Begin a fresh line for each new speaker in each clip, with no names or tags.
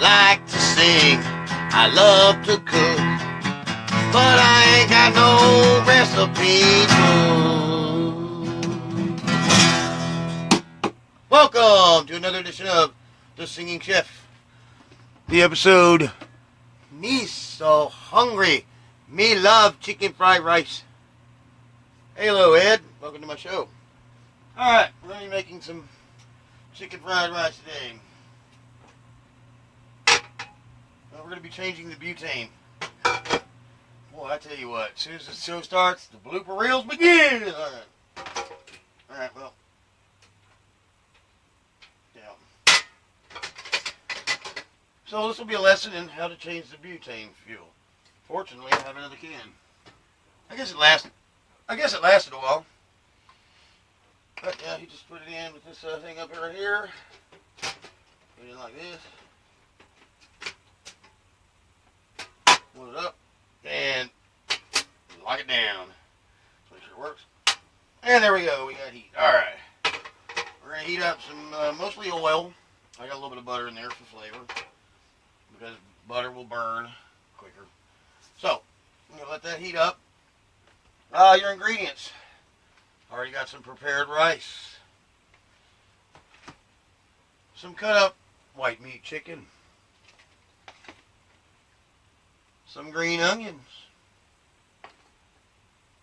like to sing, I love to cook, but I ain't got no recipe book. Welcome to another edition of The Singing Chef. The episode, Me So Hungry, Me Love Chicken Fried Rice. Hey, hello, Ed. Welcome to my show. Alright, we're going to be making some chicken fried rice today. Well, we're going to be changing the butane. Boy, I tell you what, as soon as the show starts, the blooper reels begin. Alright, well. Yeah. So this will be a lesson in how to change the butane fuel. Fortunately, I have another can. I guess it lasted a while. But yeah, you just put it in with this thing up right here. Put it in like this. Pull it up. And lock it down. Make sure it works. And there we go. We got heat. Alright. We're going to heat up some, mostly oil. I got a little bit of butter in there for flavor. Because butter will burn quicker. So, I'm going to let that heat up. Your ingredients. Already got some prepared rice. Some cut up white meat chicken. Some green onions.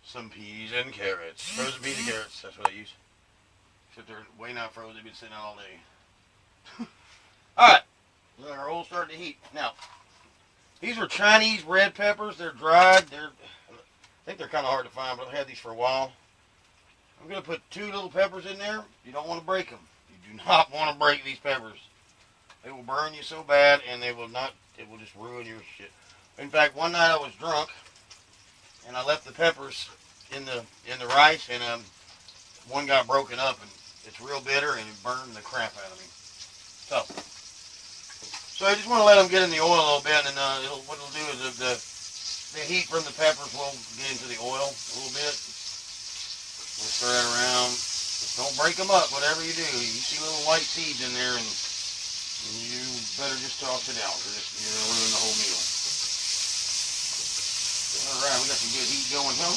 Some peas and carrots. Frozen peas and carrots, that's what I use. Except they're way not frozen, they've been sitting out all day. Alright, our oil's starting to heat. Now, these are Chinese red peppers. They're dried. I think they're kind of hard to find, but I've had these for a while. I'm going to put 2 little peppers in there. You don't want to break them. You do not want to break these peppers. They will burn you so bad, and it will just ruin your shit. In fact, one night I was drunk, and I left the peppers in the rice, and one got broken up, and it's real bitter, and it burned the crap out of me. So I just want to let them get in the oil a little bit, and what it'll do is the heat from the peppers will get into the oil a little bit. We'll stir it around. Just don't break them up, whatever you do. You see little white seeds in there, and you better just toss it out, or you're going to ruin the whole meal. Alright, we got some good heat going, huh?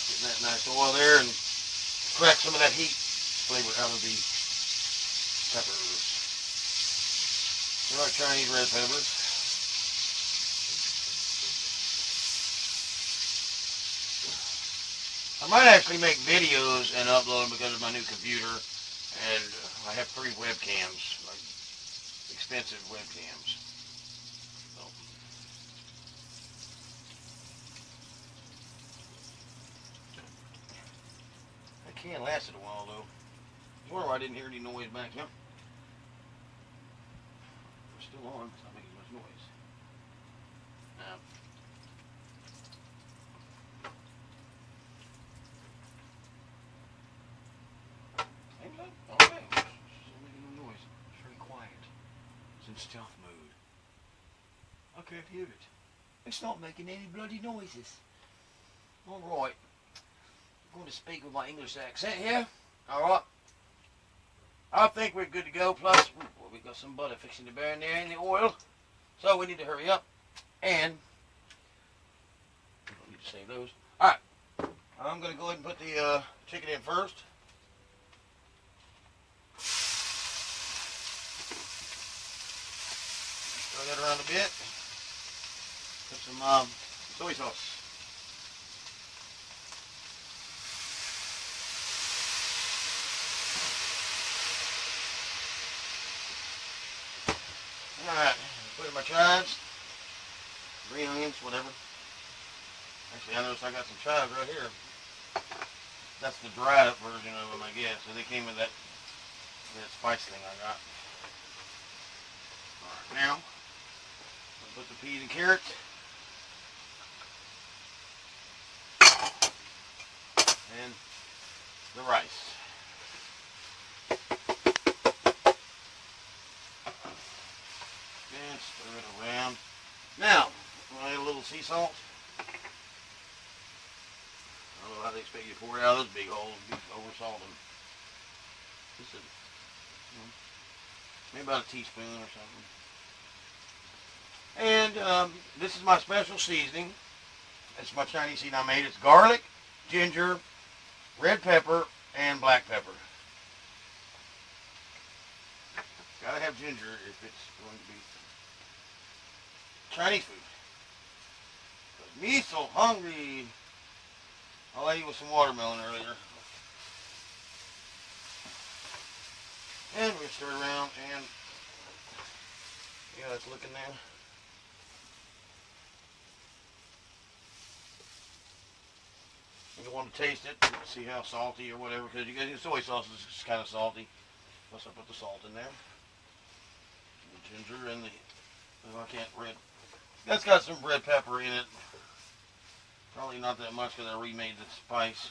Getting that nice oil there, and crack some of that heat flavor out of the peppers. They're like Chinese red peppers. I might actually make videos and upload them because of my new computer, and I have 3 webcams, like expensive webcams. So. That can lasted a while though. I was wondering why I didn't hear any noise back here. We're still on, it's not making much noise. Now. Okay. It's not making no noise. It's very quiet. It's in stealth mode. I can't hear it. It's not making any bloody noises. Alright. I'm going to speak with my English accent here. Alright. I think we're good to go. Plus, we've got some butter fixing to burn there in the oil. So we need to hurry up. And we don't need to save those. Alright. I'm going to go ahead and put the chicken in first. Throw that around a bit. Put some soy sauce. Alright, put in my chives. Green onions, whatever. Actually, I noticed I got some chives right here. That's the dried up version of them, I guess. So they came with that spice thing I got. Alright, now I'll put the peas and carrots. And the rice. And stir it around. Now, I'll add a little sea salt. I don't know how they expect you to pour it out of those big holes. Be over salting. Just a Maybe about a teaspoon or something. And this is my special seasoning. It's my Chinese seasoning I made. It's garlic, ginger, red pepper, and black pepper. Gotta have ginger if it's going to be Chinese food. But me so hungry. I'll eat with some watermelon earlier. And we stir it around and yeah, it's looking now. You want to taste it, see how salty or whatever, because you get soy sauce is kind of salty. Plus I put the salt in there. The ginger and I can't red. That's got some red pepper in it. Probably not that much because I remade the spice.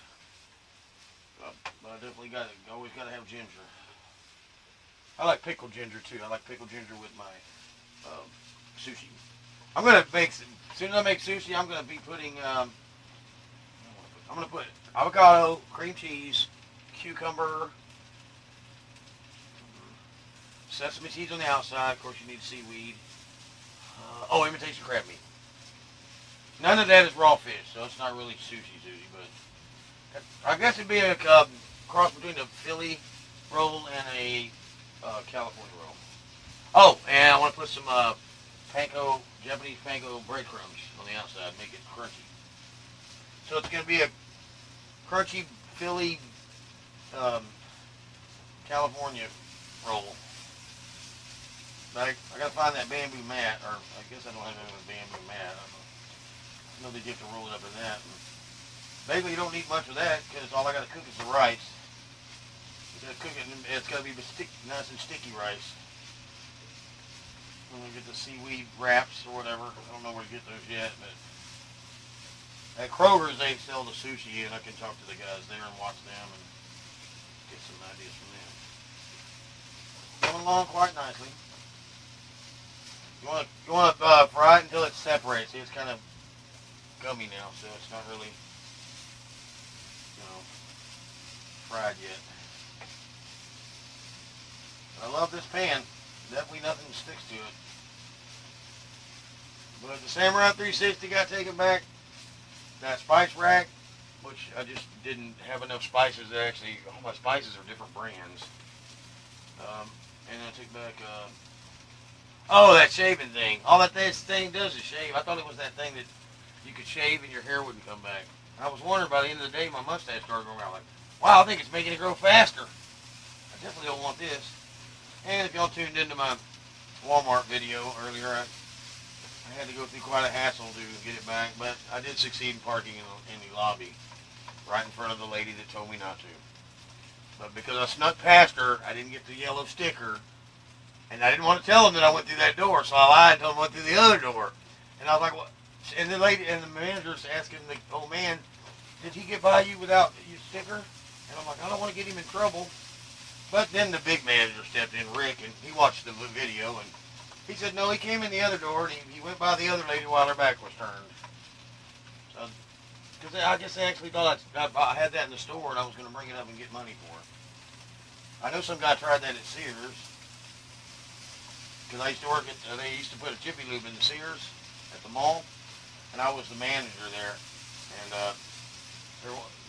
But I definitely got it. Always got to have ginger. I like pickled ginger too. I like pickled ginger with my sushi. I'm gonna make. As soon as I make sushi, I'm gonna be putting. I'm gonna put avocado, cream cheese, cucumber, sesame seeds on the outside. Of course, you need seaweed. Imitation crab meat. None of that is raw fish, so it's not really sushi, but I guess it'd be a cross between a Philly roll and a California roll. Oh, and I want to put some Japanese panko breadcrumbs on the outside, make it crunchy. So it's going to be a crunchy Philly California roll. But I got to find that bamboo mat, or I guess I don't have any bamboo mat. I know they get to roll it up in that. And basically, you don't need much of that because all I got to cook is the rice. You got to cook it, and it's got to be nice and sticky rice. I'm gonna get the seaweed wraps or whatever. I don't know where to get those yet, but at Kroger's they sell the sushi, and I can talk to the guys there and watch them and get some ideas from them. Coming along quite nicely. You want to fry it until it separates. See, it's kind of gummy now, so it's not really, fried yet. But I love this pan. Definitely nothing sticks to it. But the Samurai 360 got taken back. That spice rack, which I just didn't have enough spices. All my spices are different brands. And I took back. That shaving thing. All that thing does is shave. I thought it was that thing that you could shave and your hair wouldn't come back. I was wondering by the end of the day my mustache started growing out. Like, wow, I think it's making it grow faster. I definitely don't want this. And if y'all tuned into my Walmart video earlier, I had to go through quite a hassle to get it back, but I did succeed in parking in the lobby, right in front of the lady that told me not to. But because I snuck past her, I didn't get the yellow sticker, and I didn't want to tell them that I went through that door, so I lied and told them I went through the other door. And I was like, what? And the lady and the manager's asking the old man, did he get by you without your sticker? And I'm like, I don't want to get him in trouble. But then the big manager stepped in, Rick, and he watched the video, and he said, no, he came in the other door, and he went by the other lady while her back was turned. So, because I guess they actually thought I had that in the store, and I was going to bring it up and get money for it. I know some guy tried that at Sears, because I used to work at, they used to put a Jiffy Lube in the Sears at the mall, and I was the manager there, and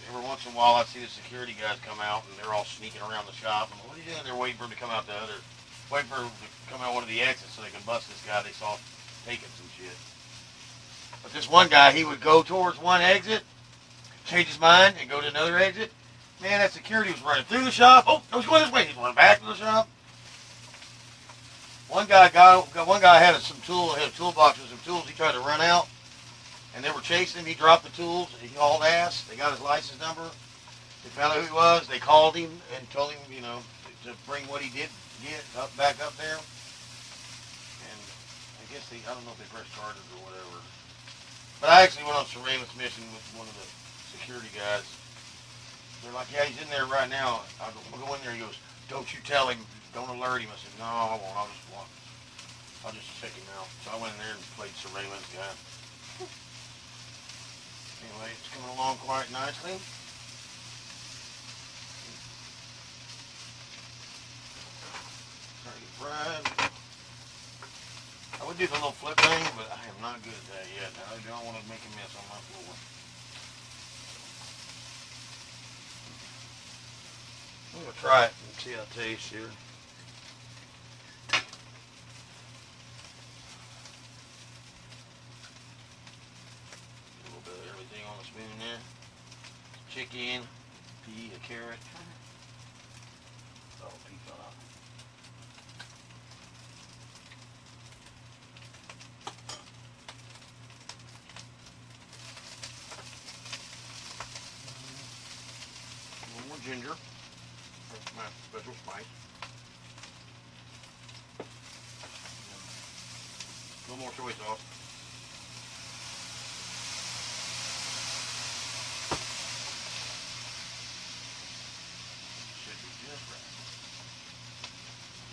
every once in a while I'd see the security guys come out, and they're all sneaking around the shop, and what are you doing? They're waiting for him to come out waiting for him to come out one of the exits so they can bust this guy they saw taking some shit. But this one guy, he would go towards one exit, change his mind, and go to another exit. Man, that security was running through the shop. Oh, no, he's going this way. He's going back to the shop. One guy had a toolbox with some tools. He tried to run out, and they were chasing him. He dropped the tools. He hauled ass. They got his license number. They found out who he was. They called him and told him, to bring what he did get back up there. And I guess I don't know if they pressed charges or whatever. But I actually went on a surveillance mission with one of the security guys. They're like, yeah, he's in there right now. I'll go in there. He goes, don't you tell him. Don't alert him. I said, no, I won't. I'll just check him out. So I went in there and played surveillance guy. Anyway, it's coming along quite nicely. fried. I would do the little flip thing, but I am not good at that yet. I don't want to make a mess on my floor. I'm going to try it and see how it tastes here. A little bit of everything on the spoon there. Chicken, pea, a carrot. Oh, pea fell out. A little more ginger. That's my special spice. A little more soy sauce. Should be just right.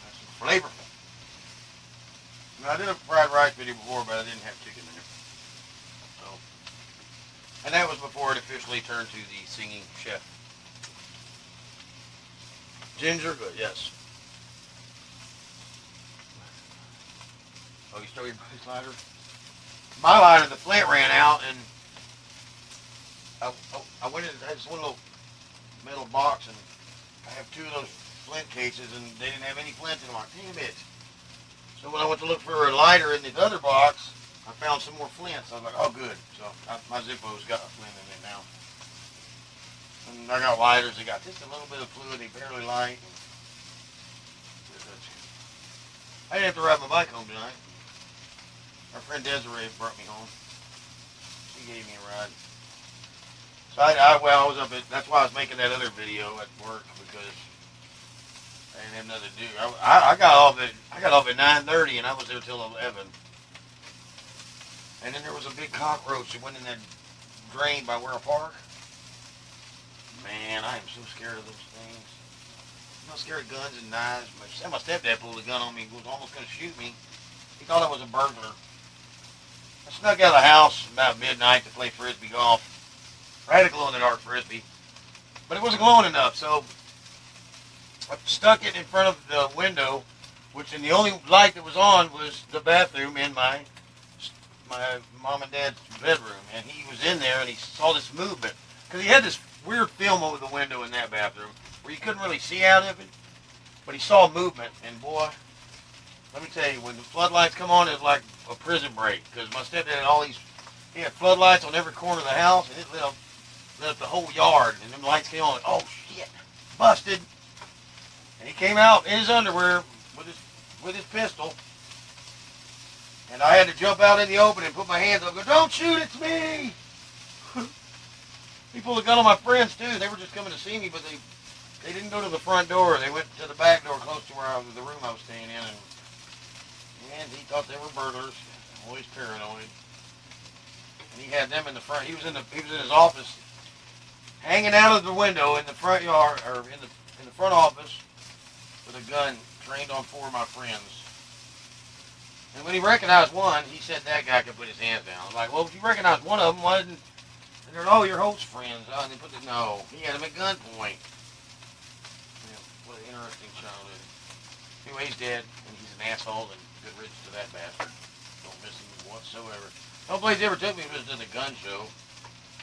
Nice and flavorful. Now, I did a fried rice video before, but I didn't have chicken in it. So, and that was before it officially turned to the singing chef. Ginger, good, yes. Oh, you stole your buddy's lighter? My lighter, the flint ran out, and I went in, I had this one little metal box, and I have two of those flint cases, and they didn't have any flint in them. I'm like, damn it. So when I went to look for a lighter in the other box, I found some more flints. I was like, oh, good. So my Zippo's got a flint in it now. And I got lighters. They got just a little bit of fluid. They barely light. I didn't have to ride my bike home tonight. Our friend Desiree brought me home. She gave me a ride. So I was up at, that's why I was making that other video at work, because I didn't have nothing to do. I got off at 9:30 and I was there till 11. And then there was a big cockroach that went in that drain by where I park. Man, I am so scared of those things. I'm not scared of guns and knives. My stepdad pulled a gun on me and was almost going to shoot me. He thought I was a burglar. I snuck out of the house about midnight to play frisbee golf. I had a glow-in-the-dark frisbee, but it wasn't glowing enough, so I stuck it in front of the window, which in the only light that was on was the bathroom in my mom and dad's bedroom. And he was in there and he saw this movement, because he had this weird film over the window in that bathroom where you couldn't really see out of it, but he saw movement. And boy, let me tell you, when the floodlights come on, it's like a prison break, because my stepdad had he had floodlights on every corner of the house, and it lit up the whole yard, and them lights came on, like, oh shit, busted. And he came out in his underwear with his pistol, and I had to jump out in the open and put my hands up and go, don't shoot, it's me. He pulled a gun on my friends too. They were just coming to see me, but they didn't go to the front door. They went to the back door close to the room I was staying in, and he thought they were burglars. Always paranoid. And he had them in the front. He was in his office, hanging out of the window in the front yard, or in the front office, with a gun trained on 4 of my friends. And when he recognized one, he said that guy could put his hands down. I'm like, well, if you recognize one of them, why didn't? And they're, oh, your host friends. Oh, and they no, he had him at gunpoint. Yeah, what an interesting childhood. Anyway, he's dead, and he's an asshole, and good riddance to that bastard. Don't miss him whatsoever. The only place he ever took me was to the gun show.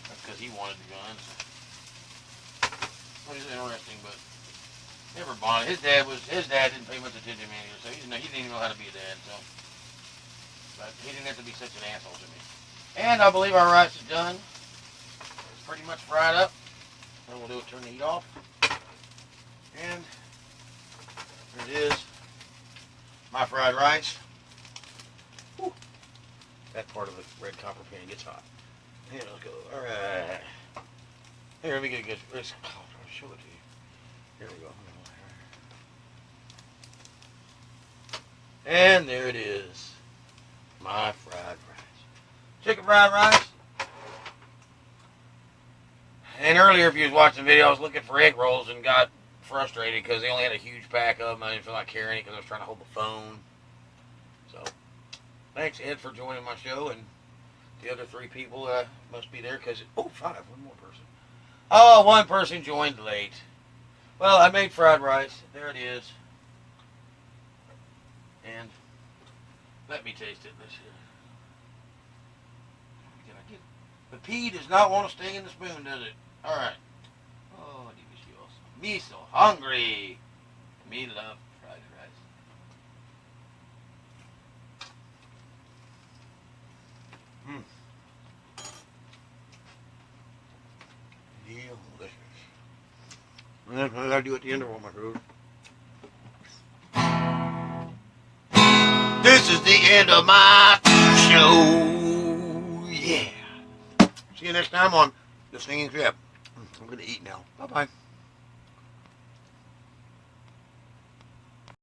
That's because he wanted the guns. Well, he's interesting, but never bonded. His dad didn't pay much attention to me either, so he didn't even know how to be a dad. So, but he didn't have to be such an asshole to me. And I believe our rice is done. It's pretty much fried up. Then we'll do is turn the heat off. And there it is. My fried rice. Whew. That part of the red copper pan gets hot. Here, let's go. Alright. Here, let me get a good. I'll show it to you. Here we go. And there it is. My fried rice. Chicken fried rice. And earlier, if you was watching the video, I was looking for egg rolls and got frustrated because they only had a huge pack of them. I didn't feel like carrying it because I was trying to hold the phone. So, thanks, Ed, for joining my show. And the other 3 people must be there because, 5, one more person. Oh, one person joined late. Well, I made fried rice. There it is. And let me taste it. Let's see. Can I get? The pea does not want to stay in the spoon, does it? All right. Oh, delicioso. Me so hungry. Me love fried rice. Delicious. And that's what I gotta do at the end of all my food. This is the end of my show. Yeah. See you next time on The Singing Crab. I'm gonna eat now. Bye-bye.